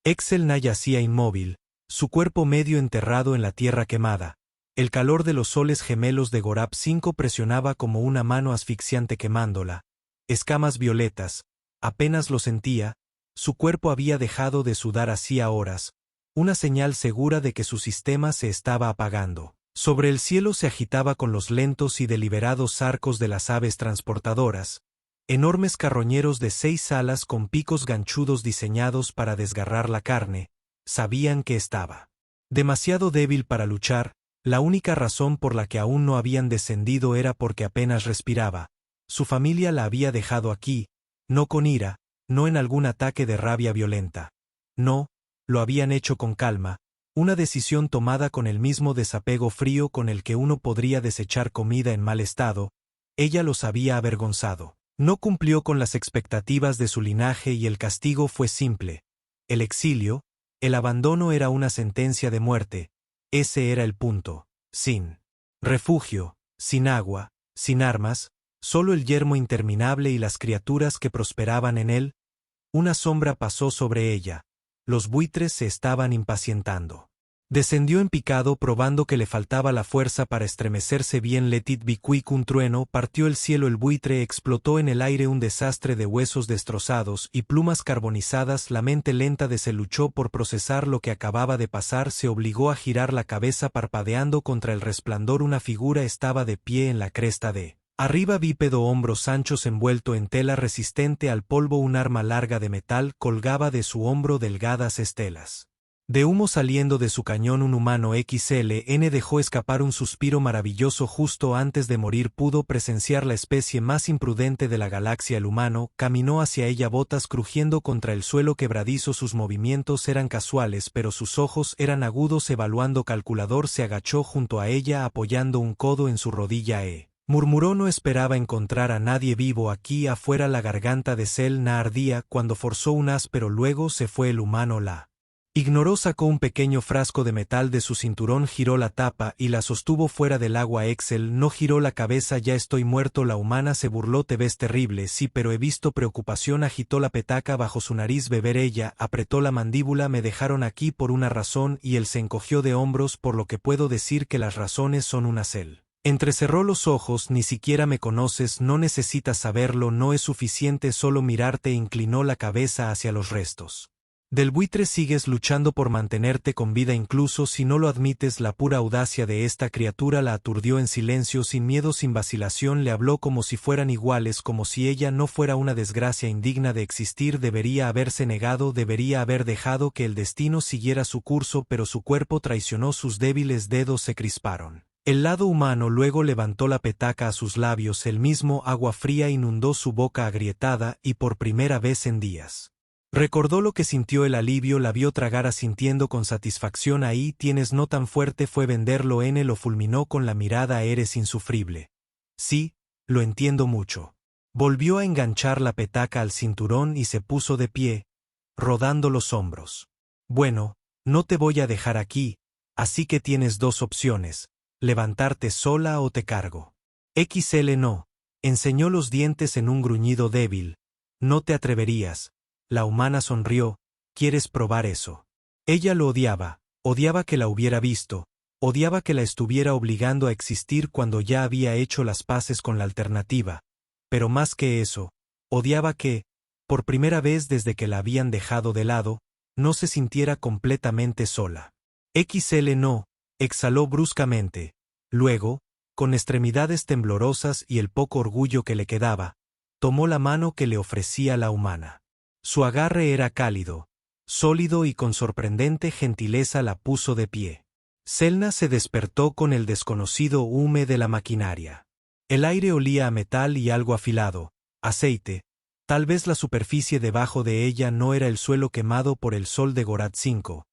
Excelna yacía inmóvil, su cuerpo medio enterrado en la tierra quemada. El calor de los soles gemelos de Gorab 5 presionaba como una mano asfixiante quemándola. Escamas violetas, apenas lo sentía, su cuerpo había dejado de sudar hacía horas, una señal segura de que su sistema se estaba apagando. Sobre el cielo se agitaba con los lentos y deliberados arcos de las aves transportadoras, enormes carroñeros de 6 alas con picos ganchudos diseñados para desgarrar la carne, sabían que estaba demasiado débil para luchar. La única razón por la que aún no habían descendido era porque apenas respiraba. Su familia la había dejado aquí, no con ira, no en algún ataque de rabia violenta. No, lo habían hecho con calma, una decisión tomada con el mismo desapego frío con el que uno podría desechar comida en mal estado. Ella los había avergonzado. No cumplió con las expectativas de su linaje y el castigo fue simple. El exilio, el abandono era una sentencia de muerte. Ese era el punto. Sin refugio, sin agua, sin armas, solo el yermo interminable y las criaturas que prosperaban en él. Una sombra pasó sobre ella. Los buitres se estaban impacientando. Descendió en picado probando que le faltaba la fuerza para estremecerse bien. Let it be quick. Un trueno partió el cielo. El buitre explotó en el aire un desastre de huesos destrozados y plumas carbonizadas. La mente lenta de se luchó por procesar lo que acababa de pasar. Se obligó a girar la cabeza parpadeando contra el resplandor. Una figura estaba de pie en la cresta de arriba, bípedo, hombros anchos envuelto en tela resistente al polvo. Un arma larga de metal colgaba de su hombro, delgadas estelas de humo saliendo de su cañón. Un humano XLN dejó escapar un suspiro maravilloso justo antes de morir. Pudo presenciar la especie más imprudente de la galaxia. El humano caminó hacia ella, botas crujiendo contra el suelo quebradizo. Sus movimientos eran casuales, pero sus ojos eran agudos. Evaluando calculador, se agachó junto a ella apoyando un codo en su rodilla. Murmuró. No esperaba encontrar a nadie vivo aquí afuera. La garganta de Selna ardía cuando forzó un áspero. Luego se fue. El humano la ignoró. Sacó un pequeño frasco de metal de su cinturón, giró la tapa y la sostuvo fuera del agua. Excel no giró la cabeza. Ya estoy muerto. La humana se burló. Te ves terrible. Sí, pero he visto preocupación. Agitó la petaca bajo su nariz. Beber. Ella apretó la mandíbula. Me dejaron aquí por una razón y él se encogió de hombros. Por lo que puedo decir que las razones son una. Entrecerró los ojos. Ni siquiera me conoces. No necesitas saberlo. No es suficiente solo mirarte. Inclinó la cabeza hacia los restos del buitre. Sigues luchando por mantenerte con vida incluso si no lo admites. La pura audacia de esta criatura la aturdió. En silencio, sin miedo, sin vacilación, le habló como si fueran iguales, como si ella no fuera una desgracia indigna de existir. Debería haberse negado, debería haber dejado que el destino siguiera su curso, pero su cuerpo traicionó. Sus débiles dedos se crisparon. El lado humano luego levantó la petaca a sus labios. El mismo agua fría inundó su boca agrietada y por primera vez en días recordó lo que sintió. El alivio. La vio tragar asintiendo con satisfacción. Ahí tienes. No tan fuerte fue venderlo. N lo fulminó con la mirada. Eres insufrible. Sí, lo entiendo mucho. Volvió a enganchar la petaca al cinturón y se puso de pie, rodando los hombros. Bueno, no te voy a dejar aquí, así que tienes 2 opciones, levantarte sola o te cargo. XL no, enseñó los dientes en un gruñido débil. No te atreverías. La humana sonrió. ¿Quieres probar eso? Ella lo odiaba que la hubiera visto, odiaba que la estuviera obligando a existir cuando ya había hecho las paces con la alternativa, pero más que eso, odiaba que, por primera vez desde que la habían dejado de lado, no se sintiera completamente sola. XL no, exhaló bruscamente. Luego, con extremidades temblorosas y el poco orgullo que le quedaba, tomó la mano que le ofrecía la humana. Su agarre era cálido, sólido y con sorprendente gentileza la puso de pie. Selna se despertó con el desconocido hume de la maquinaria. El aire olía a metal y algo afilado, aceite. Tal vez la superficie debajo de ella no era el suelo quemado por el sol de Gorab 5,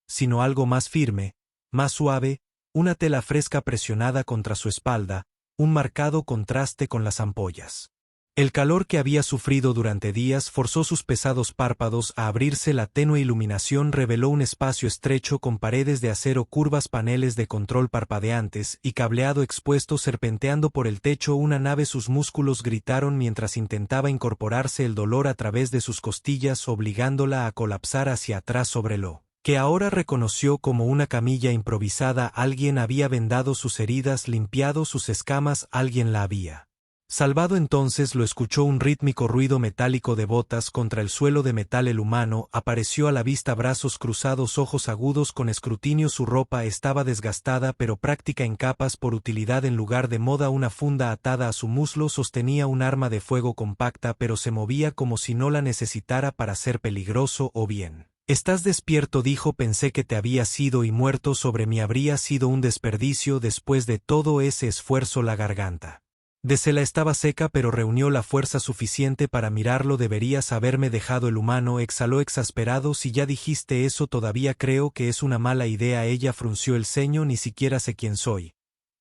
sino algo más firme, más suave, una tela fresca presionada contra su espalda, un marcado contraste con las ampollas El calor que había sufrido durante días forzó sus pesados párpados a abrirse. La tenue iluminación reveló un espacio estrecho con paredes de acero, curvas, paneles de control parpadeantes y cableado expuesto serpenteando por el techo una nave. Sus músculos gritaron mientras intentaba incorporarse el dolor a través de sus costillas, obligándola a colapsar hacia atrás sobre lo que ahora reconoció como una camilla improvisada. Alguien había vendado sus heridas, limpiado sus escamas, alguien la había salvado. Entonces lo escuchó, un rítmico ruido metálico de botas contra el suelo de metal. El humano apareció a la vista, brazos cruzados, ojos agudos con escrutinio. Su ropa estaba desgastada pero práctica, en capas por utilidad en lugar de moda. Una funda atada a su muslo sostenía un arma de fuego compacta, pero se movía como si no la necesitara para ser peligroso. ¿O bien? «¿Estás despierto?», dijo. «Pensé que te habías ido y muerto sobre mí. Habría sido un desperdicio después de todo ese esfuerzo». La garganta de Sela estaba seca, pero reunió la fuerza suficiente para mirarlo. «Deberías haberme dejado». El humano exhaló exasperado. «Si ya dijiste eso, todavía creo que es una mala idea». Ella frunció el ceño. «Ni siquiera sé quién soy.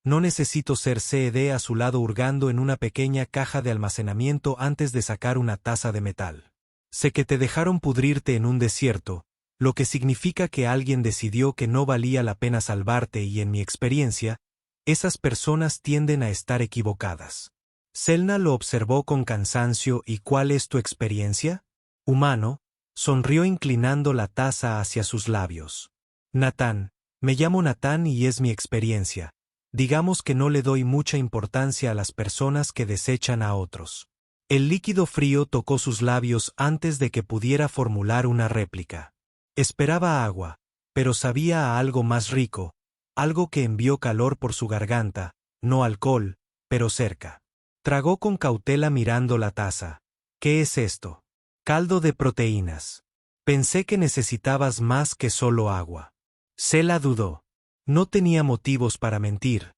No necesito ser». Ced a su lado, hurgando en una pequeña caja de almacenamiento antes de sacar una taza de metal. «Sé que te dejaron pudrirte en un desierto, lo que significa que alguien decidió que no valía la pena salvarte y, en mi experiencia, esas personas tienden a estar equivocadas». Selna lo observó con cansancio. «¿Y cuál es tu experiencia?». Humano sonrió inclinando la taza hacia sus labios. «Natán, me llamo Natán y es mi experiencia. Digamos que no le doy mucha importancia a las personas que desechan a otros». El líquido frío tocó sus labios antes de que pudiera formular una réplica. Esperaba agua, pero sabía a algo más rico, algo que envió calor por su garganta, no alcohol, pero cerca. Tragó con cautela mirando la taza. «¿Qué es esto?». «Caldo de proteínas». «Pensé que necesitabas más que solo agua». Sela dudó. No tenía motivos para mentir.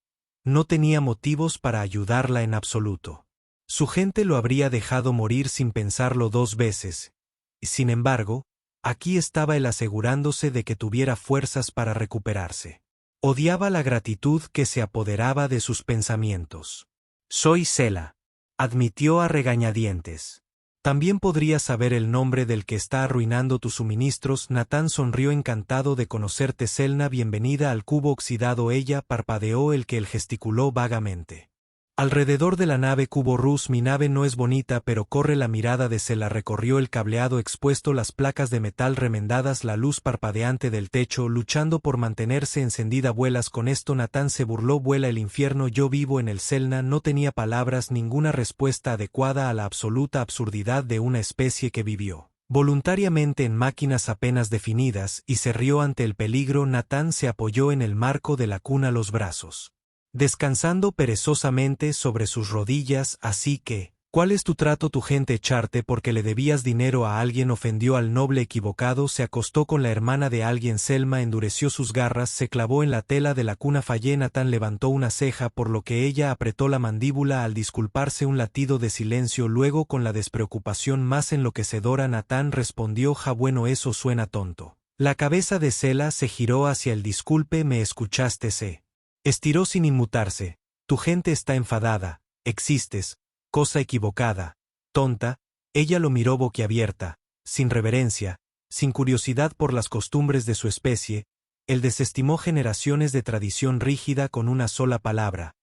No tenía motivos para ayudarla en absoluto. Su gente lo habría dejado morir sin pensarlo dos veces. Y sin embargo, aquí estaba él asegurándose de que tuviera fuerzas para recuperarse. Odiaba la gratitud que se apoderaba de sus pensamientos. «Soy Sela», admitió a regañadientes. «También podría saber el nombre del que está arruinando tus suministros». Natán sonrió, encantado de conocerte. «Selna, bienvenida al cubo oxidado». Ella parpadeó. Él gesticuló vagamente. Alrededor de la nave Cubo Rus. «Mi nave no es bonita, pero corre». La mirada de Sela recorrió el cableado expuesto, las placas de metal remendadas, la luz parpadeante del techo, luchando por mantenerse encendida. «¿Vuelas con esto?». Natán se burló. «Vuela el infierno. Yo vivo en el». Selna no tenía palabras, ninguna respuesta adecuada a la absoluta absurdidad de una especie que vivió voluntariamente en máquinas apenas definidas, y se rió ante el peligro. Natán se apoyó en el marco de la cuna, los brazos descansando perezosamente sobre sus rodillas. «Así que, ¿cuál es tu trato?». «Tu gente echarte porque le debías dinero a alguien». Ofendió al noble equivocado. «Se acostó con la hermana de alguien». Selma endureció sus garras, se clavó en la tela de la cuna. «Fallé». Natán levantó una ceja, por lo que ella apretó la mandíbula al disculparse. Un latido de silencio, luego, con la despreocupación más enloquecedora, Natán respondió: «Ja, bueno, eso suena tonto». La cabeza de Sela se giró hacia el «Disculpe, ¿me escuchaste?». Se estiró sin inmutarse. «Tu gente está enfadada. Existes. Cosa equivocada. Tonta». Ella lo miró boquiabierta, sin reverencia, sin curiosidad por las costumbres de su especie. Él desestimó generaciones de tradición rígida con una sola palabra.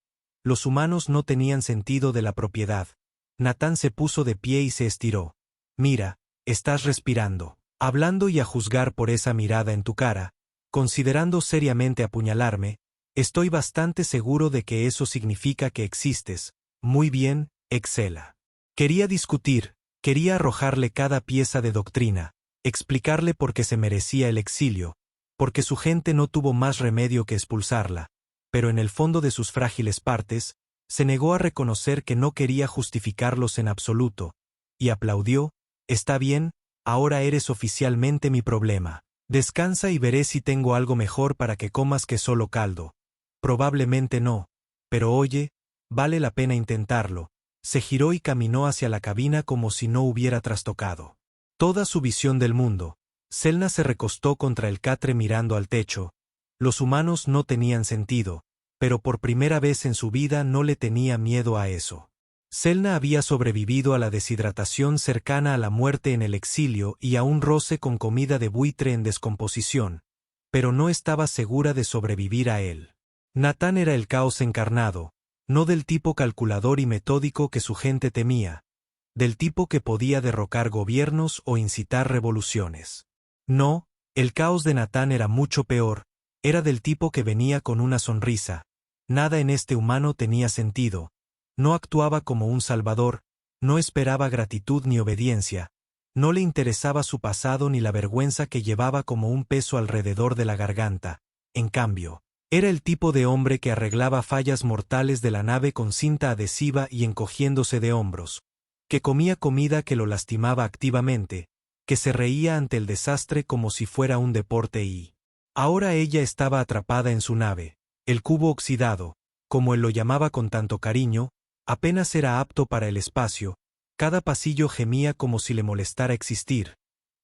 Los humanos no tenían sentido de la propiedad. Natán se puso de pie y se estiró. «Mira, estás respirando. Hablando, y a juzgar por esa mirada en tu cara, considerando seriamente apuñalarme, estoy bastante seguro de que eso significa que existes». «Muy bien», exhala. Quería discutir, quería arrojarle cada pieza de doctrina, explicarle por qué se merecía el exilio, porque su gente no tuvo más remedio que expulsarla, pero en el fondo de sus frágiles partes, se negó a reconocer que no quería justificarlos en absoluto, y aplaudió. «Está bien, ahora eres oficialmente mi problema. Descansa y veré si tengo algo mejor para que comas que solo caldo». «Probablemente no, pero oye, vale la pena intentarlo». Se giró y caminó hacia la cabina como si no hubiera trastocado toda su visión del mundo. Selna se recostó contra el catre mirando al techo. Los humanos no tenían sentido, pero por primera vez en su vida no le tenía miedo a eso. Selna había sobrevivido a la deshidratación cercana a la muerte en el exilio y a un roce con comida de buitre en descomposición, pero no estaba segura de sobrevivir a él. Natán era el caos encarnado, no del tipo calculador y metódico que su gente temía, del tipo que podía derrocar gobiernos o incitar revoluciones. No, el caos de Natán era mucho peor, era del tipo que venía con una sonrisa. Nada en este humano tenía sentido. No actuaba como un salvador, no esperaba gratitud ni obediencia, no le interesaba su pasado ni la vergüenza que llevaba como un peso alrededor de la garganta. En cambio, era el tipo de hombre que arreglaba fallas mortales de la nave con cinta adhesiva y encogiéndose de hombros, que comía comida que lo lastimaba activamente, que se reía ante el desastre como si fuera un deporte y... Ahora ella estaba atrapada en su nave, el cubo oxidado, como él lo llamaba con tanto cariño, apenas era apto para el espacio, cada pasillo gemía como si le molestara existir.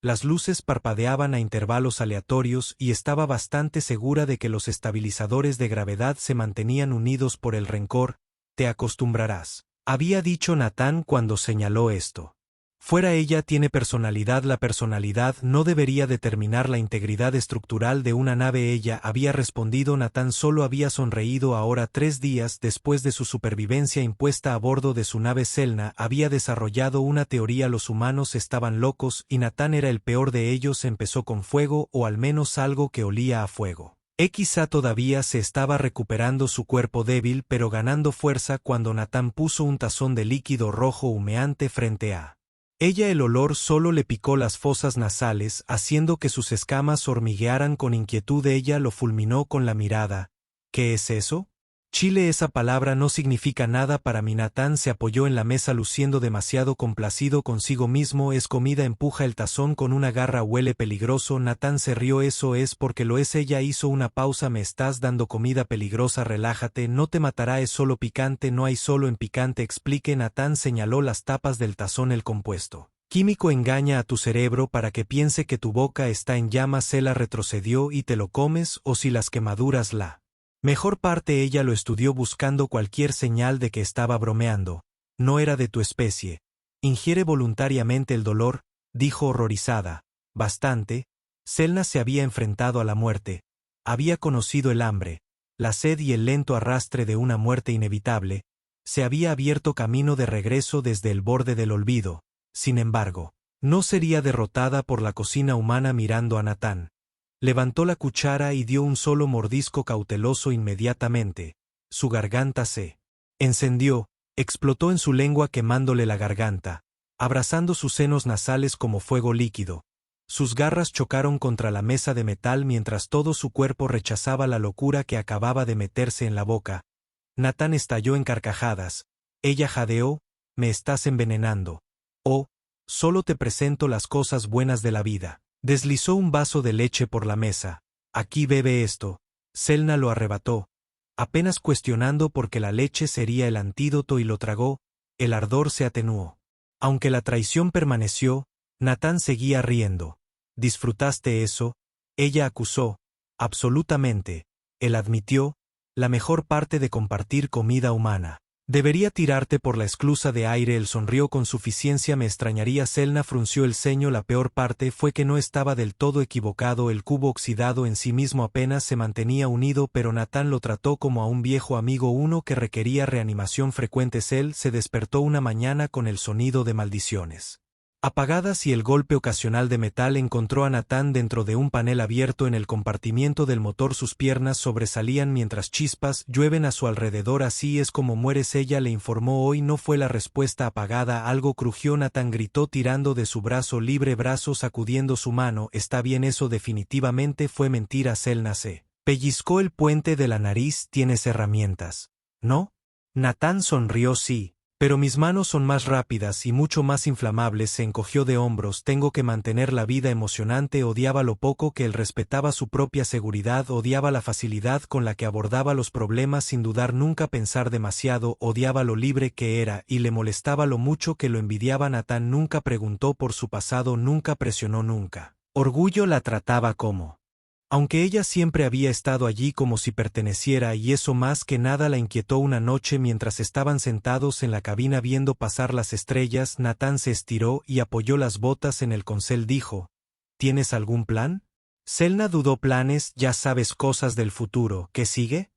Las luces parpadeaban a intervalos aleatorios y estaba bastante segura de que los estabilizadores de gravedad se mantenían unidos por el rencor. Te acostumbrarás, había dicho Natán cuando señaló esto. Fuera ella tiene personalidad. La personalidad no debería determinar la integridad estructural de una nave. Ella había respondido. Natán solo había sonreído. Ahora, 3 días después de su supervivencia impuesta a bordo de su nave, Selna había desarrollado una teoría. Los humanos estaban locos y Natán era el peor de ellos. Empezó con fuego, o al menos algo que olía a fuego. Quizá todavía se estaba recuperando su cuerpo débil, pero ganando fuerza cuando Natán puso un tazón de líquido rojo humeante frente a ella. El olor solo le picó las fosas nasales, haciendo que sus escamas hormiguearan con inquietud. Ella lo fulminó con la mirada. ¿Qué es eso? Chile, esa palabra no significa nada para mí. Natán se apoyó en la mesa luciendo demasiado complacido consigo mismo. Es comida. Empuja el tazón con una garra. Huele peligroso. Natán se rió. Eso es porque lo es. Ella hizo una pausa. Me estás dando comida peligrosa. Relájate, no te matará. Es solo picante. No hay solo en picante. Explique. Natán señaló las tapas del tazón. El compuesto químico engaña a tu cerebro para que piense que tu boca está en llamas. Ella retrocedió. ¿Y te lo comes o si las quemaduras la mejor parte? Ella lo estudió buscando cualquier señal de que estaba bromeando. No era de tu especie. Ingiere voluntariamente el dolor, dijo horrorizada. Bastante. Selna se había enfrentado a la muerte. Había conocido el hambre, la sed y el lento arrastre de una muerte inevitable. Se había abierto camino de regreso desde el borde del olvido. Sin embargo, no sería derrotada por la cocina humana. Mirando a Natán, levantó la cuchara y dio un solo mordisco cauteloso. Inmediatamente, su garganta se encendió, explotó en su lengua quemándole la garganta, abrazando sus senos nasales como fuego líquido. Sus garras chocaron contra la mesa de metal mientras todo su cuerpo rechazaba la locura que acababa de meterse en la boca. Natán estalló en carcajadas. Ella jadeó. ¿Me estás envenenando? Oh, solo te presento las cosas buenas de la vida. Deslizó un vaso de leche por la mesa. Aquí, bebe esto. Selna lo arrebató, apenas cuestionando porque la leche sería el antídoto, y lo tragó. El ardor se atenuó. Aunque la traición permaneció, Natán seguía riendo. ¿Disfrutaste eso? Ella acusó. Absolutamente. Él admitió. La mejor parte de compartir comida humana. Debería tirarte por la esclusa de aire. Él sonrió con suficiencia. Me extrañaría. Selna frunció el ceño. La peor parte fue que no estaba del todo equivocado. El cubo oxidado en sí mismo apenas se mantenía unido, pero Natán lo trató como a un viejo amigo, uno que requería reanimación frecuente. Él se despertó una mañana con el sonido de maldiciones apagadas y el golpe ocasional de metal. Encontró a Natán dentro de un panel abierto en el compartimiento del motor. Sus piernas sobresalían mientras chispas llueven a su alrededor. Así es como mueres, ella le informó. Hoy no fue la respuesta apagada. Algo crujió. Natán gritó tirando de su brazo libre, brazo sacudiendo su mano. Está bien, eso definitivamente fue mentira. Selna se pellizcó el puente de la nariz. ¿Tienes herramientas? ¿No? Natán sonrió. Sí. Pero mis manos son más rápidas y mucho más inflamables. Se encogió de hombros. Tengo que mantener la vida emocionante. Odiaba lo poco que él respetaba su propia seguridad. Odiaba la facilidad con la que abordaba los problemas sin dudar, nunca pensar demasiado. Odiaba lo libre que era y le molestaba lo mucho que lo envidiaba. Natán nunca preguntó por su pasado, nunca presionó, nunca. Orgullo la trataba como Aunque ella siempre había estado allí como si perteneciera y eso más que nada la inquietó una noche mientras estaban sentados en la cabina viendo pasar las estrellas, Nathan se estiró y apoyó las botas en el consel dijo, ¿tienes algún plan? Selna dudó planes, ya sabes cosas del futuro, ¿qué sigue?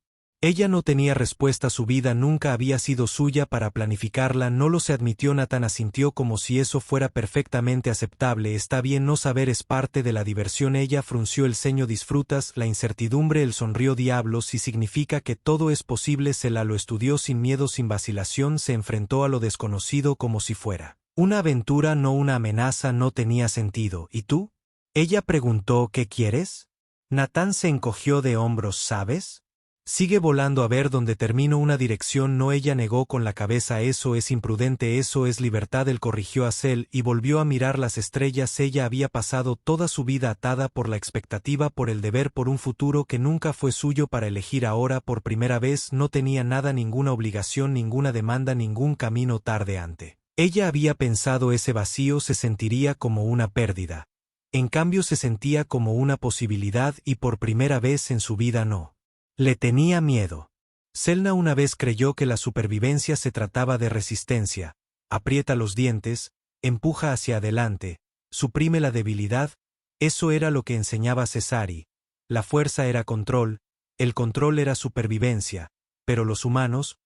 Ella no tenía respuesta, su vida nunca había sido suya para planificarla, no lo se admitió. Nathan asintió como si eso fuera perfectamente aceptable, está bien, no saber es parte de la diversión. Ella frunció el ceño, disfrutas la incertidumbre, él sonrió, diablos, si significa que todo es posible. Sela lo estudió sin miedo, sin vacilación, se enfrentó a lo desconocido como si fuera una aventura, no una amenaza, no tenía sentido. ¿Y tú? Ella preguntó, ¿qué quieres? Nathan se encogió de hombros, ¿sabes? Sigue volando a ver dónde termino, una dirección. No, ella negó con la cabeza, eso es imprudente, eso es libertad. Él corrigió a Cel y volvió a mirar las estrellas. Ella había pasado toda su vida atada por la expectativa, por el deber, por un futuro que nunca fue suyo. Para elegir ahora por primera vez no tenía nada, ninguna obligación, ninguna demanda, ningún camino tardeante. Ella había pensado ese vacío se sentiría como una pérdida. En cambio se sentía como una posibilidad y por primera vez en su vida no le tenía miedo. Selna una vez creyó que la supervivencia se trataba de resistencia, aprieta los dientes, empuja hacia adelante, suprime la debilidad, eso era lo que enseñaba Cesari. La fuerza era control, el control era supervivencia, pero los humanos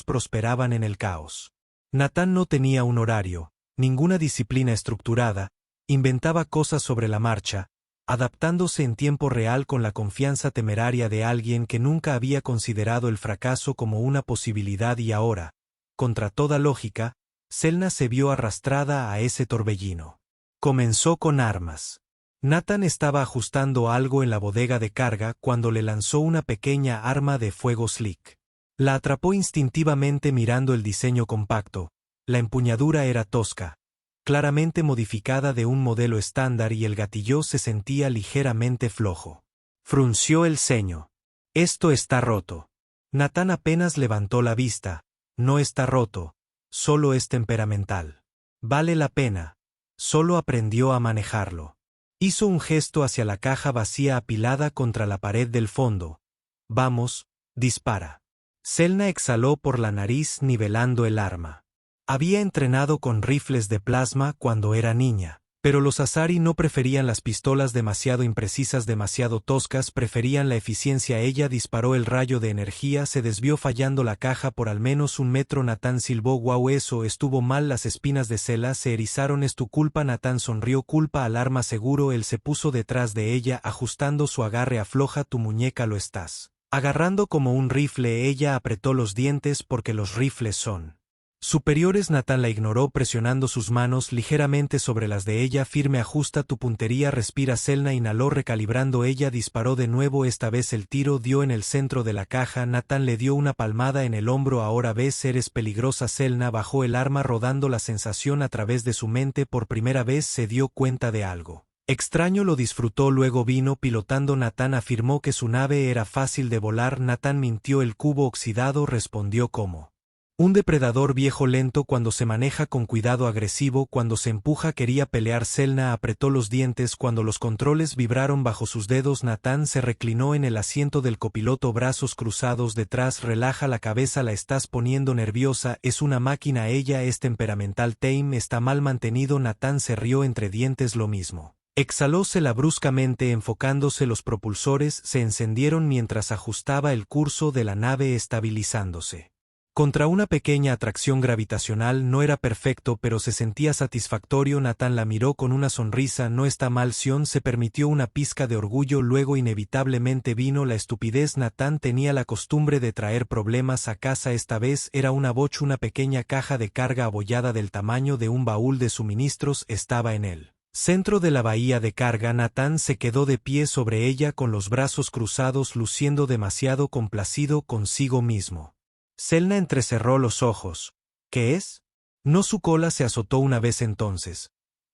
prosperaban en el caos. Nathan no tenía un horario, ninguna disciplina estructurada, inventaba cosas sobre la marcha, adaptándose en tiempo real con la confianza temeraria de alguien que nunca había considerado el fracaso como una posibilidad y ahora, contra toda lógica, Selna se vio arrastrada a ese torbellino. Comenzó con armas. Nathan estaba ajustando algo en la bodega de carga cuando le lanzó una pequeña arma de fuego Slick. La atrapó instintivamente mirando el diseño compacto, la empuñadura era tosca, claramente modificada de un modelo estándar y el gatillo se sentía ligeramente flojo. Frunció el ceño. Esto está roto. Nathan apenas levantó la vista. No está roto, solo es temperamental. Vale la pena. Solo aprendió a manejarlo. Hizo un gesto hacia la caja vacía apilada contra la pared del fondo. Vamos, dispara. Selna exhaló por la nariz nivelando el arma. Había entrenado con rifles de plasma cuando era niña, pero los Asari no preferían las pistolas demasiado imprecisas, demasiado toscas, preferían la eficiencia. Ella disparó el rayo de energía, se desvió fallando la caja por al menos 1 metro. Nathan silbó, guau, eso estuvo mal. Las espinas de Sela se erizaron, es tu culpa. Nathan sonrió, culpa al arma seguro. Él se puso detrás de ella, ajustando su agarre, afloja tu muñeca, lo estás agarrando como un rifle. Ella apretó los dientes porque los rifles son superiores. Nathan la ignoró presionando sus manos ligeramente sobre las de ella, firme, ajusta tu puntería, respira. Selna inhaló recalibrando, ella disparó de nuevo, esta vez el tiro dio en el centro de la caja. Nathan le dio una palmada en el hombro, ahora ves, eres peligrosa. Selna bajó el arma rodando la sensación a través de su mente, por primera vez se dio cuenta de algo extraño, lo disfrutó, luego vino pilotando. Nathan afirmó que su nave era fácil de volar. Nathan mintió, el cubo oxidado respondió como un depredador viejo, lento cuando se maneja con cuidado, agresivo cuando se empuja. Quería pelear. Selna apretó los dientes cuando los controles vibraron bajo sus dedos. Nathan se reclinó en el asiento del copiloto, brazos cruzados detrás, relaja la cabeza, la estás poniendo nerviosa, es una máquina, ella es temperamental. Tame está mal mantenido. Nathan se rió entre dientes, lo mismo. Exhalósela bruscamente, enfocándose los propulsores se encendieron mientras ajustaba el curso de la nave, estabilizándose contra una pequeña atracción gravitacional. No era perfecto, pero se sentía satisfactorio. Nathan la miró con una sonrisa, no está mal. Sion se permitió una pizca de orgullo, luego inevitablemente vino la estupidez. Nathan tenía la costumbre de traer problemas a casa, esta vez era una Boch, una pequeña caja de carga abollada del tamaño de un baúl de suministros estaba en él. Centro de la bahía de carga. Nathan se quedó de pie sobre ella con los brazos cruzados, luciendo demasiado complacido consigo mismo. Selna entrecerró los ojos. ¿Qué es? No, su cola se azotó una vez entonces.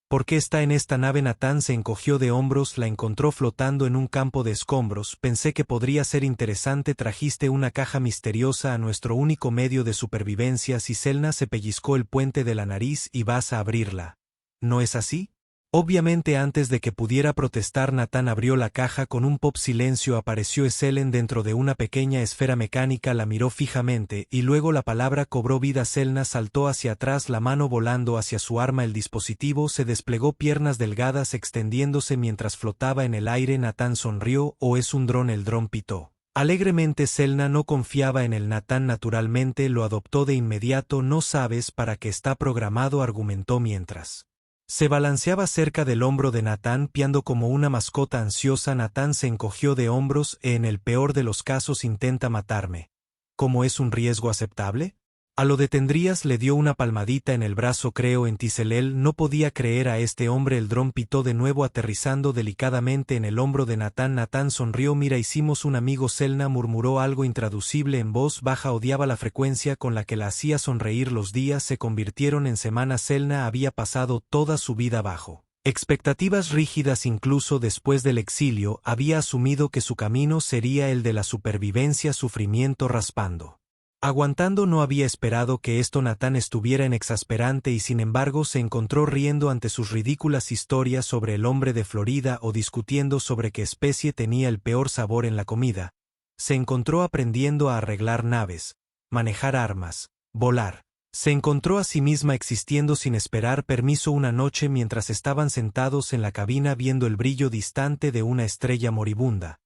¿Por qué está en esta nave? Nathan se encogió de hombros, la encontró flotando en un campo de escombros. Pensé que podría ser interesante, trajiste una caja misteriosa a nuestro único medio de supervivencia. Si Selna se pellizcó el puente de la nariz y vas a abrirla. ¿No es así? Obviamente antes de que pudiera protestar Natán abrió la caja con un pop silencio apareció Selene dentro de una pequeña esfera mecánica la miró fijamente y luego la palabra cobró vida Selena saltó hacia atrás la mano volando hacia su arma el dispositivo se desplegó piernas delgadas extendiéndose mientras flotaba en el aire Natán sonrió ¿o es un dron? El dron pitó. Alegremente Selena no confiaba en el Natán naturalmente lo adoptó de inmediato no sabes para qué está programado argumentó mientras. Se balanceaba cerca del hombro de Natán piando como una mascota ansiosa Natán se encogió de hombros en el peor de los casos intenta matarme. ¿Cómo es un riesgo aceptable? A lo detendrías le dio una palmadita en el brazo creo en Tiselel no podía creer a este hombre el dron pitó de nuevo aterrizando delicadamente en el hombro de Natán Natán sonrió mira hicimos un amigo Selena murmuró algo intraducible en voz baja odiaba la frecuencia con la que la hacía sonreír los días se convirtieron en semanas Selena había pasado toda su vida bajo expectativas rígidas incluso después del exilio había asumido que su camino sería el de la supervivencia sufrimiento raspando. Aguantando no había esperado que esto Natán estuviera en exasperante y sin embargo se encontró riendo ante sus ridículas historias sobre el hombre de Florida o discutiendo sobre qué especie tenía el peor sabor en la comida. Se encontró aprendiendo a arreglar naves, manejar armas, volar. Se encontró a sí misma existiendo sin esperar permiso una noche mientras estaban sentados en la cabina viendo el brillo distante de una estrella moribunda.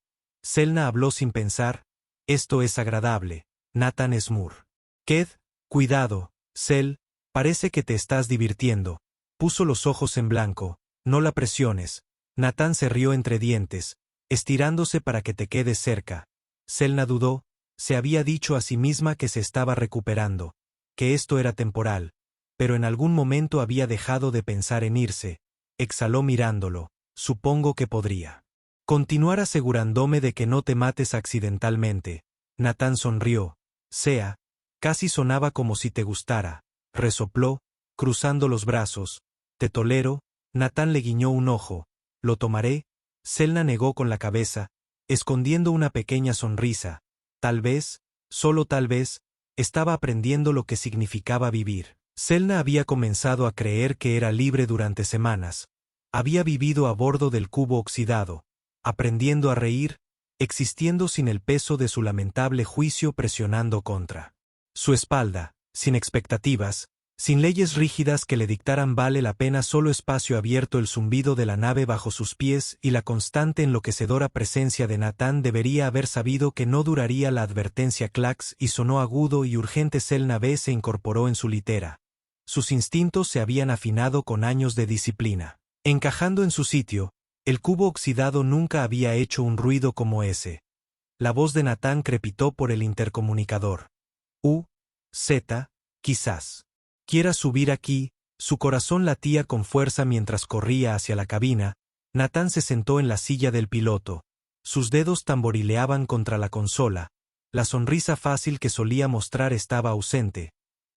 Selena habló sin pensar, esto es agradable. Natán Smur. Ked, cuidado, Sel, parece que te estás divirtiendo. Puso los ojos en blanco, no la presiones. Natán se rió entre dientes, estirándose para que te quedes cerca. Selena dudó, se había dicho a sí misma que se estaba recuperando, que esto era temporal, pero en algún momento había dejado de pensar en irse. Exhaló mirándolo, supongo que podría. Continuar asegurándome de que no te mates accidentalmente. Natán sonrió. Sea, casi sonaba como si te gustara, resopló, cruzando los brazos, te tolero, Natán le guiñó un ojo, lo tomaré, Selena negó con la cabeza, escondiendo una pequeña sonrisa, tal vez, solo tal vez, estaba aprendiendo lo que significaba vivir. Selena había comenzado a creer que era libre durante semanas, había vivido a bordo del cubo oxidado, aprendiendo a reír, existiendo sin el peso de su lamentable juicio presionando contra su espalda, sin expectativas, sin leyes rígidas que le dictaran vale la pena solo espacio abierto el zumbido de la nave bajo sus pies y la constante enloquecedora presencia de Natán debería haber sabido que no duraría la advertencia clax y sonó agudo y urgente Selena B se incorporó en su litera. Sus instintos se habían afinado con años de disciplina. Encajando en su sitio, el cubo oxidado nunca había hecho un ruido como ese. La voz de Natán crepitó por el intercomunicador. Z, quizás. ¿Quieras subir aquí? Su corazón latía con fuerza mientras corría hacia la cabina. Natán se sentó en la silla del piloto. Sus dedos tamborileaban contra la consola. La sonrisa fácil que solía mostrar estaba ausente.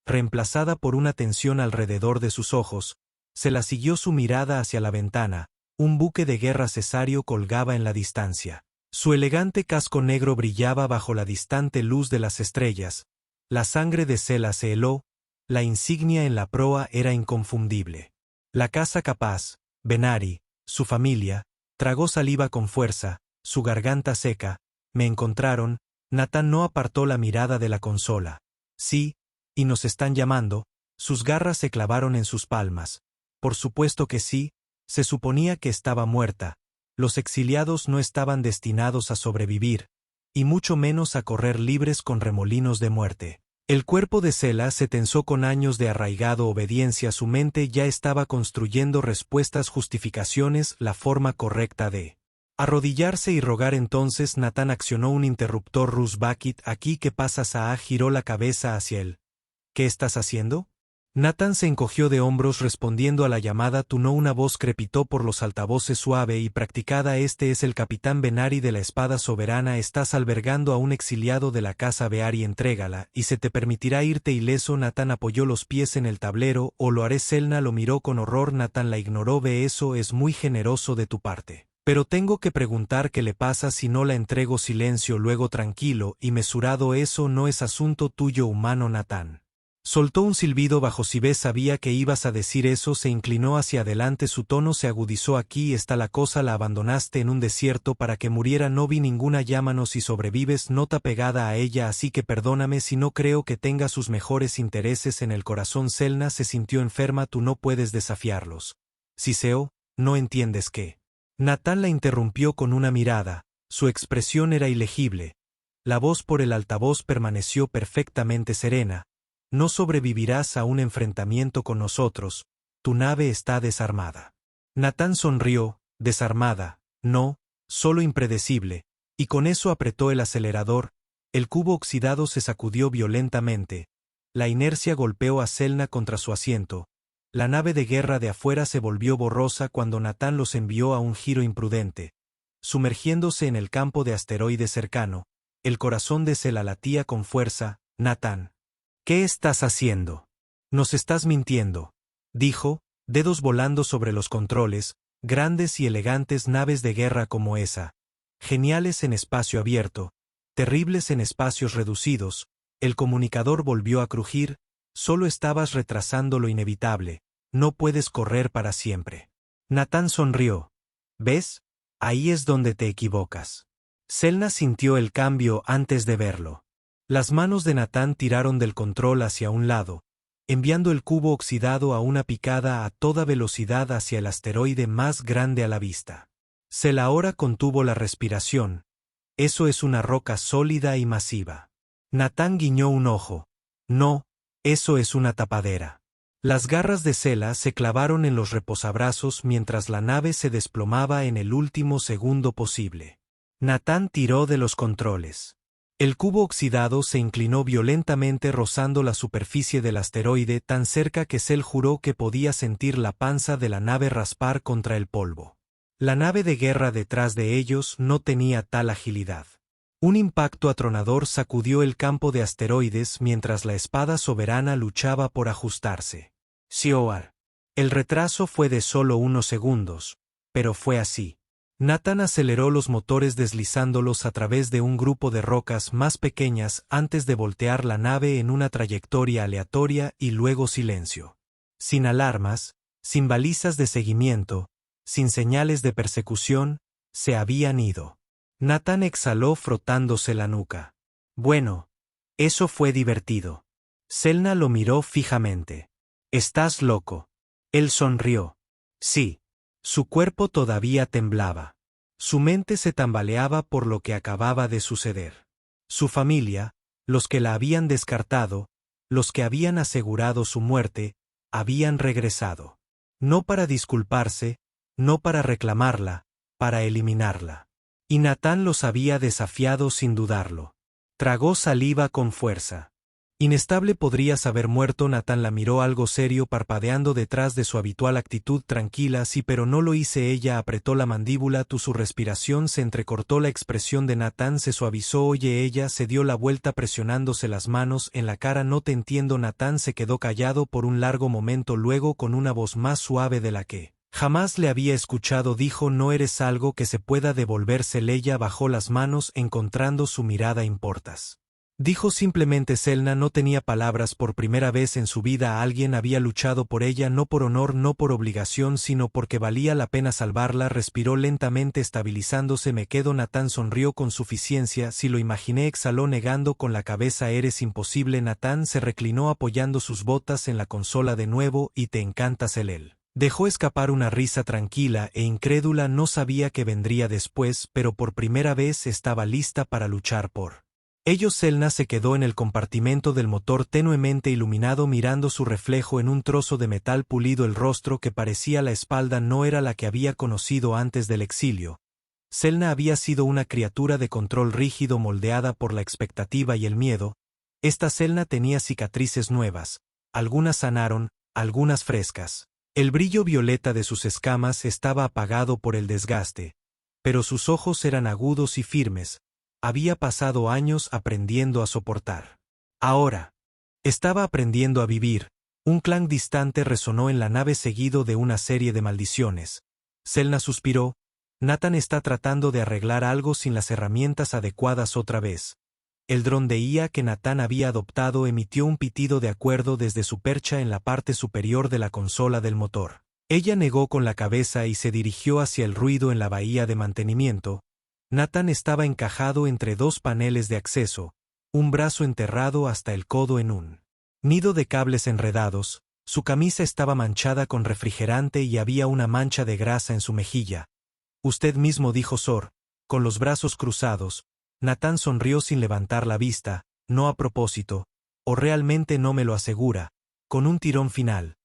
Reemplazada por una tensión alrededor de sus ojos, se la siguió su mirada hacia la ventana. Un buque de guerra cesario colgaba en la distancia. Su elegante casco negro brillaba bajo la distante luz de las estrellas. La sangre de Sela se heló, la insignia en la proa era inconfundible. La casa capaz, Benari, su familia, tragó saliva con fuerza, su garganta seca, me encontraron, Natán no apartó la mirada de la consola. Sí, y nos están llamando, sus garras se clavaron en sus palmas. Por supuesto que sí. Se suponía que estaba muerta, los exiliados no estaban destinados a sobrevivir, y mucho menos a correr libres con remolinos de muerte. El cuerpo de Sela se tensó con años de arraigado obediencia su mente ya estaba construyendo respuestas justificaciones la forma correcta de arrodillarse y rogar entonces Natán accionó un interruptor Rusbakit aquí ¿qué pasa? Saah giró la cabeza hacia él. ¿Qué estás haciendo? Natán se encogió de hombros respondiendo a la llamada tunó una voz crepitó por los altavoces suave y practicada este es el capitán Benari de la espada soberana estás albergando a un exiliado de la casa Beari entrégala y se te permitirá irte ileso Natán apoyó los pies en el tablero o lo haré Selena lo miró con horror Natán la ignoró ve eso es muy generoso de tu parte. Pero tengo que preguntar qué le pasa si no la entrego silencio luego tranquilo y mesurado eso no es asunto tuyo humano Natán. Soltó un silbido bajo. Si ves, sabía que ibas a decir eso. Se inclinó hacia adelante, su tono se agudizó. Aquí está la cosa, la abandonaste en un desierto para que muriera. No vi ninguna llama. No, si sobrevives, nota pegada a ella, así que perdóname si no creo que tenga sus mejores intereses en el corazón. Selna se sintió enferma. Tú no puedes desafiarlos. Siseo, ¿no entiendes qué? Natán la interrumpió con una mirada. Su expresión era ilegible. La voz por el altavoz permaneció perfectamente serena. No sobrevivirás a un enfrentamiento con nosotros. Tu nave está desarmada. Natán sonrió. Desarmada, no, solo impredecible, y con eso apretó el acelerador. El cubo oxidado se sacudió violentamente. La inercia golpeó a Selna contra su asiento. La nave de guerra de afuera se volvió borrosa cuando Natán los envió a un giro imprudente. Sumergiéndose en el campo de asteroides cercano, el corazón de Sela latía con fuerza. Natán, ¿qué estás haciendo? Nos estás mintiendo, dijo, dedos volando sobre los controles. Grandes y elegantes naves de guerra como esa. Geniales en espacio abierto, terribles en espacios reducidos. El comunicador volvió a crujir. Solo estabas retrasando lo inevitable. No puedes correr para siempre. Natán sonrió. ¿Ves? Ahí es donde te equivocas. Selna sintió el cambio antes de verlo. Las manos de Natán tiraron del control hacia un lado, enviando el cubo oxidado a una picada a toda velocidad hacia el asteroide más grande a la vista. Sela ahora contuvo la respiración. Eso es una roca sólida y masiva. Natán guiñó un ojo. No, eso es una tapadera. Las garras de Sela se clavaron en los reposabrazos mientras la nave se desplomaba en el último segundo posible. Natán tiró de los controles. El cubo oxidado se inclinó violentamente rozando la superficie del asteroide tan cerca que Sel juró que podía sentir la panza de la nave raspar contra el polvo. La nave de guerra detrás de ellos no tenía tal agilidad. Un impacto atronador sacudió el campo de asteroides mientras la espada soberana luchaba por ajustarse. Sioar. El retraso fue de solo unos segundos, pero fue así. Natán aceleró los motores deslizándolos a través de un grupo de rocas más pequeñas antes de voltear la nave en una trayectoria aleatoria y luego silencio. Sin alarmas, sin balizas de seguimiento, sin señales de persecución, se habían ido. Natán exhaló frotándose la nuca. Bueno, eso fue divertido. Selna lo miró fijamente. ¿Estás loco? Él sonrió. Sí. Su cuerpo todavía temblaba. Su mente se tambaleaba por lo que acababa de suceder. Su familia, los que la habían descartado, los que habían asegurado su muerte, habían regresado. No para disculparse, no para reclamarla, para eliminarla. Y Natán los había desafiado sin dudarlo. Tragó saliva con fuerza. Inestable podrías haber muerto. Natán la miró algo serio parpadeando detrás de su habitual actitud tranquila. Sí, pero no lo hice. Ella apretó la mandíbula. Su respiración se entrecortó. La expresión de Natán se suavizó. Oye, ella se dio la vuelta presionándose las manos en la cara. No te entiendo. Natán se quedó callado por un largo momento, luego con una voz más suave de la que jamás le había escuchado dijo: no eres algo que se pueda devolverse. Ella bajó las manos encontrando su mirada. ¿Importas? Dijo simplemente. Selna no tenía palabras. Por primera vez en su vida alguien había luchado por ella, no por honor, no por obligación, sino porque valía la pena salvarla. Respiró lentamente estabilizándose. Me quedo. Natán sonrió con suficiencia. Si lo imaginé. Exhaló negando con la cabeza. Eres imposible. Natán se reclinó apoyando sus botas en la consola de nuevo. Y te encanta Selel. Dejó escapar una risa tranquila e incrédula. No sabía qué vendría después, pero por primera vez estaba lista para luchar por ellos. Selna se quedó en el compartimento del motor tenuemente iluminado mirando su reflejo en un trozo de metal pulido. El rostro que parecía la espalda no era la que había conocido antes del exilio. Selna había sido una criatura de control rígido moldeada por la expectativa y el miedo. Esta Selna tenía cicatrices nuevas. Algunas sanaron, algunas frescas. El brillo violeta de sus escamas estaba apagado por el desgaste, pero sus ojos eran agudos y firmes. Había pasado años aprendiendo a soportar. Ahora estaba aprendiendo a vivir. Un clan distante resonó en la nave seguido de una serie de maldiciones. Selna suspiró. Natán está tratando de arreglar algo sin las herramientas adecuadas otra vez. El dron de IA que Nathan había adoptado emitió un pitido de acuerdo desde su percha en la parte superior de la consola del motor. Ella negó con la cabeza y se dirigió hacia el ruido en la bahía de mantenimiento. Nathan estaba encajado entre dos paneles de acceso, un brazo enterrado hasta el codo en un nido de cables enredados, su camisa estaba manchada con refrigerante y había una mancha de grasa en su mejilla. Usted mismo dijo Sor, con los brazos cruzados. Nathan sonrió sin levantar la vista, no a propósito, o realmente no me lo asegura, con un tirón final.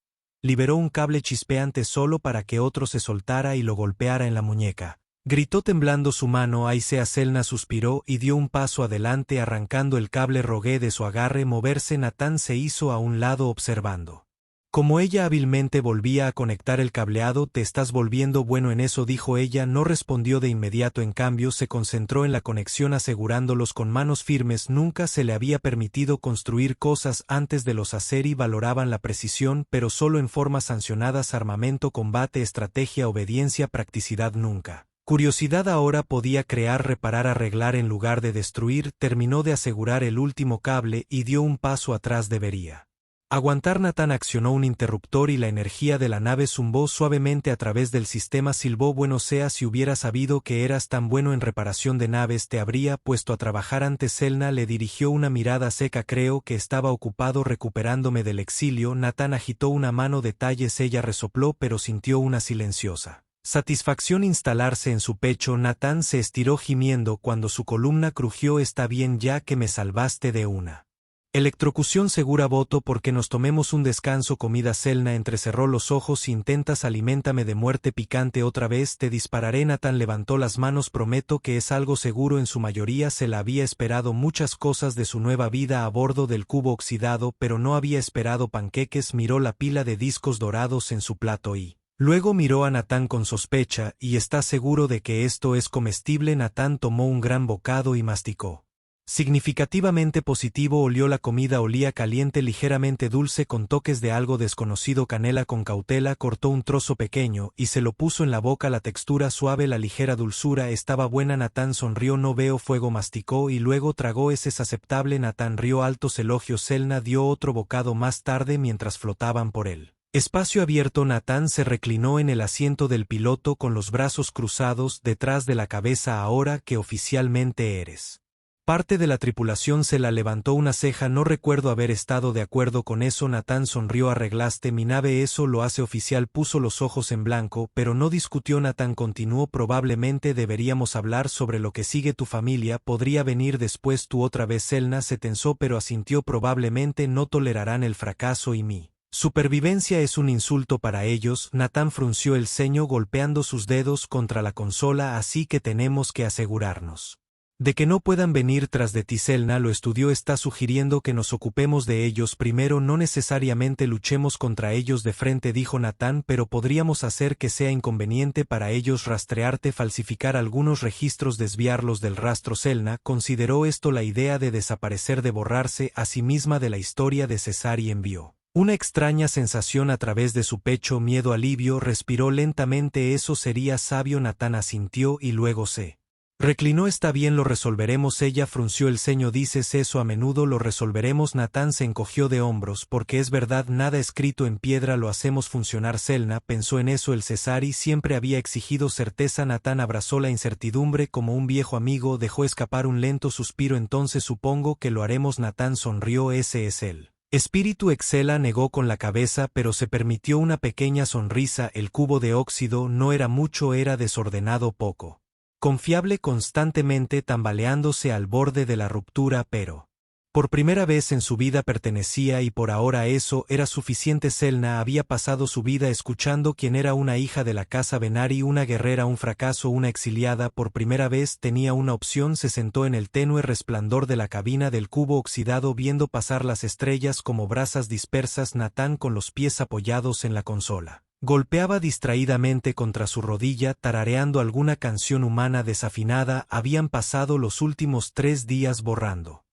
Liberó un cable chispeante solo para que otro se soltara y lo golpeara en la muñeca. Gritó temblando su mano. Aisea Selna suspiró y dio un paso adelante arrancando el cable rogué de su agarre. Moverse. Nathan se hizo a un lado observando. Como ella hábilmente volvía a conectar el cableado. Te estás volviendo bueno en eso, dijo ella. No respondió de inmediato, en cambio se concentró en la conexión asegurándolos con manos firmes. Nunca se le había permitido construir cosas antes de los Azeri. Valoraban la precisión, pero solo en formas sancionadas: armamento, combate, estrategia, obediencia, practicidad nunca. Curiosidad. Ahora podía crear, reparar, arreglar en lugar de destruir. Terminó de asegurar el último cable y dio un paso atrás. Debería aguantar. Nathan accionó un interruptor y la energía de la nave zumbó suavemente a través del sistema. Silbó. Bueno sea, si hubiera sabido que eras tan bueno en reparación de naves te habría puesto a trabajar antes. Selna le dirigió una mirada seca. Creo que estaba ocupado recuperándome del exilio. Nathan agitó una mano. Detalles. Ella resopló, pero sintió una silenciosa satisfacción instalarse en su pecho. Nathan se estiró gimiendo cuando su columna crujió. Está bien, ya que me salvaste de una electrocución segura. Voto porque nos tomemos un descanso. Comida. Selna entrecerró los ojos. Intentas aliméntame de muerte picante otra vez. Te dispararé. Nathan levantó las manos. Prometo que es algo seguro. En su mayoría se la había esperado muchas cosas de su nueva vida a bordo del cubo oxidado, pero no había esperado panqueques. Miró la pila de discos dorados en su plato y luego miró a Nathan con sospecha. ¿Y estás seguro de que esto es comestible? Nathan tomó un gran bocado y masticó. Significativamente positivo. Olió la comida. Olía caliente, ligeramente dulce con toques de algo desconocido. Canela. Con cautela cortó un trozo pequeño y se lo puso en la boca. La textura suave, la ligera dulzura. Estaba buena. Nathan sonrió. No veo fuego. Masticó y luego tragó. Ese es aceptable. Nathan rió altos elogios. Selna dio otro bocado más tarde mientras flotaban por él. Espacio abierto. Nathan se reclinó en el asiento del piloto con los brazos cruzados detrás de la cabeza. Ahora que oficialmente eres parte de la tripulación. Se la levantó una ceja. No recuerdo haber estado de acuerdo con eso. Nathan sonrió. Arreglaste mi nave. Eso lo hace oficial. Puso los ojos en blanco, pero no discutió. Nathan continuó. Probablemente deberíamos hablar sobre lo que sigue. Tu familia podría venir después. Tú otra vez. Selna se tensó pero asintió. Probablemente no tolerarán el fracaso y mi supervivencia es un insulto para ellos. Nathan frunció el ceño golpeando sus dedos contra la consola. Así que tenemos que asegurarnos de que no puedan venir tras de ti. Selna lo estudió. Está sugiriendo que nos ocupemos de ellos primero. No necesariamente luchemos contra ellos de frente, dijo Nathan, pero podríamos hacer que sea inconveniente para ellos rastrearte, falsificar algunos registros, desviarlos del rastro. Selna consideró esto la idea de desaparecer, de borrarse a sí misma de la historia de César, y envió una extraña sensación a través de su pecho. Miedo, alivio. Respiró lentamente. Eso sería sabio. Nathan asintió y luego se reclinó. Está bien, lo resolveremos. Ella frunció el ceño. Dices eso a menudo. Lo resolveremos. Nathan se encogió de hombros. Porque es verdad, nada escrito en piedra. Lo hacemos funcionar. Selna pensó en eso. El Cesari siempre había exigido certeza. Nathan abrazó la incertidumbre como un viejo amigo. Dejó escapar un lento suspiro. Entonces supongo que lo haremos. Nathan sonrió. Ese es él. Espíritu. Exela negó con la cabeza, pero se permitió una pequeña sonrisa. El cubo de óxido no era mucho, era desordenado, poco confiable, constantemente tambaleándose al borde de la ruptura, pero por primera vez en su vida pertenecía, y por ahora eso era suficiente. Selna había pasado su vida escuchando quién era una hija de la casa Benari, una guerrera, un fracaso, una exiliada. Por primera vez tenía una opción. Se sentó en el tenue resplandor de la cabina del cubo oxidado viendo pasar las estrellas como brasas dispersas. Nathan, con los pies apoyados en la consola, golpeaba distraídamente contra su rodilla, tarareando alguna canción humana desafinada. Habían pasado los últimos 3 días borrando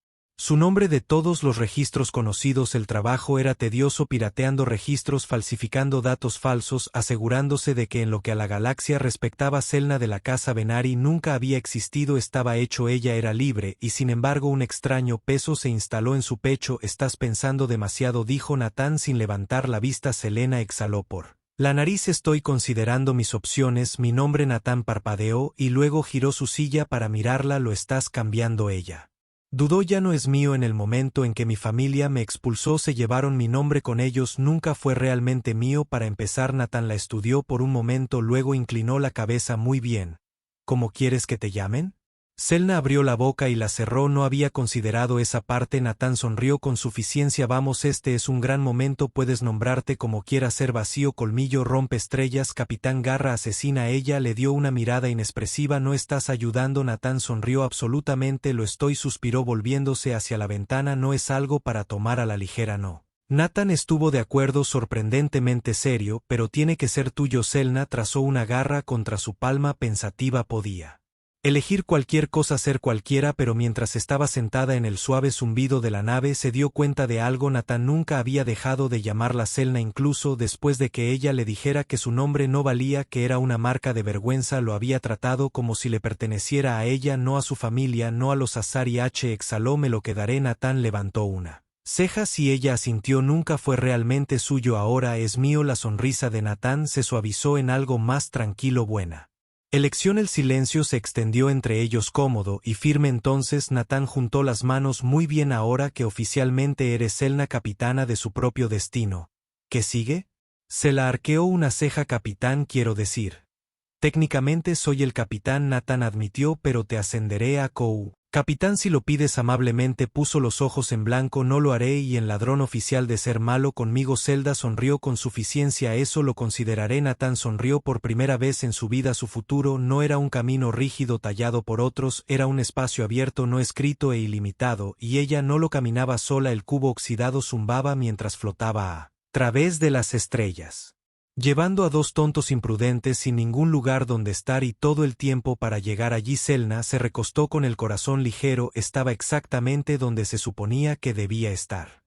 Su nombre de todos los registros conocidos. El trabajo era tedioso, pirateando registros, falsificando datos falsos, asegurándose de que en lo que a la galaxia respectaba Selna de la casa Venari nunca había existido estaba hecho. Ella era libre, y sin embargo un extraño peso se instaló en su pecho. Estás pensando demasiado, dijo Nathan sin levantar la vista. Selena exhaló por la nariz. Estoy considerando mis opciones. Mi nombre. Nathan parpadeó, y luego giró su silla para mirarla. Lo estás cambiando. Ella dudó. Ya no es mío. En el momento en que mi familia me expulsó se llevaron mi nombre con ellos. Nunca fue realmente mío. Para empezar. Nathan la estudió por un momento, luego inclinó la cabeza. Muy bien. ¿Cómo quieres que te llamen? Selna abrió la boca y la cerró. No había considerado esa parte. Nathan sonrió con suficiencia. Vamos, este es un gran momento. Puedes nombrarte como quieras. Ser vacío, colmillo, rompe estrellas, capitán garra, asesina. Ella le dio una mirada inexpresiva. No estás ayudando. Nathan sonrió. Absolutamente lo estoy, suspiró volviéndose hacia la ventana. No es algo para tomar a la ligera, no. Nathan estuvo de acuerdo, sorprendentemente serio. Pero tiene que ser tuyo. Selna trazó una garra contra su palma pensativa. Podía elegir cualquier cosa, ser cualquiera, pero mientras estaba sentada en el suave zumbido de la nave se dio cuenta de algo. Nathan nunca había dejado de llamarla Selna, incluso después de que ella le dijera que su nombre no valía, que era una marca de vergüenza. Lo había tratado como si le perteneciera a ella, no a su familia, no a los Azari. Exhaló. Me lo quedaré. Nathan levantó una ceja. Si ella asintió. Nunca fue realmente suyo, ahora es mío. La sonrisa de Nathan se suavizó en algo más tranquilo. Buena elección. El silencio se extendió entre ellos cómodo y firme. Entonces Nathan juntó las manos. Muy bien, ahora que oficialmente eres Selna, capitana de su propio destino. ¿Qué sigue? Se la arqueó una ceja. Capitán, quiero decir. Técnicamente soy el capitán, Nathan admitió, pero te ascenderé a capitán si lo pides amablemente. Puso los ojos en blanco. No lo haré. Y en ladrón oficial de ser malo conmigo. Zelda sonrió con suficiencia. Eso lo consideraré. Nathan sonrió por primera vez en su vida. Su futuro no era un camino rígido tallado por otros, era un espacio abierto, no escrito e ilimitado, y ella no lo caminaba sola. El cubo oxidado zumbaba mientras flotaba a través de las estrellas, llevando a dos tontos imprudentes sin ningún lugar donde estar y todo el tiempo para llegar allí. Selna se recostó con el corazón ligero. Estaba exactamente donde se suponía que debía estar.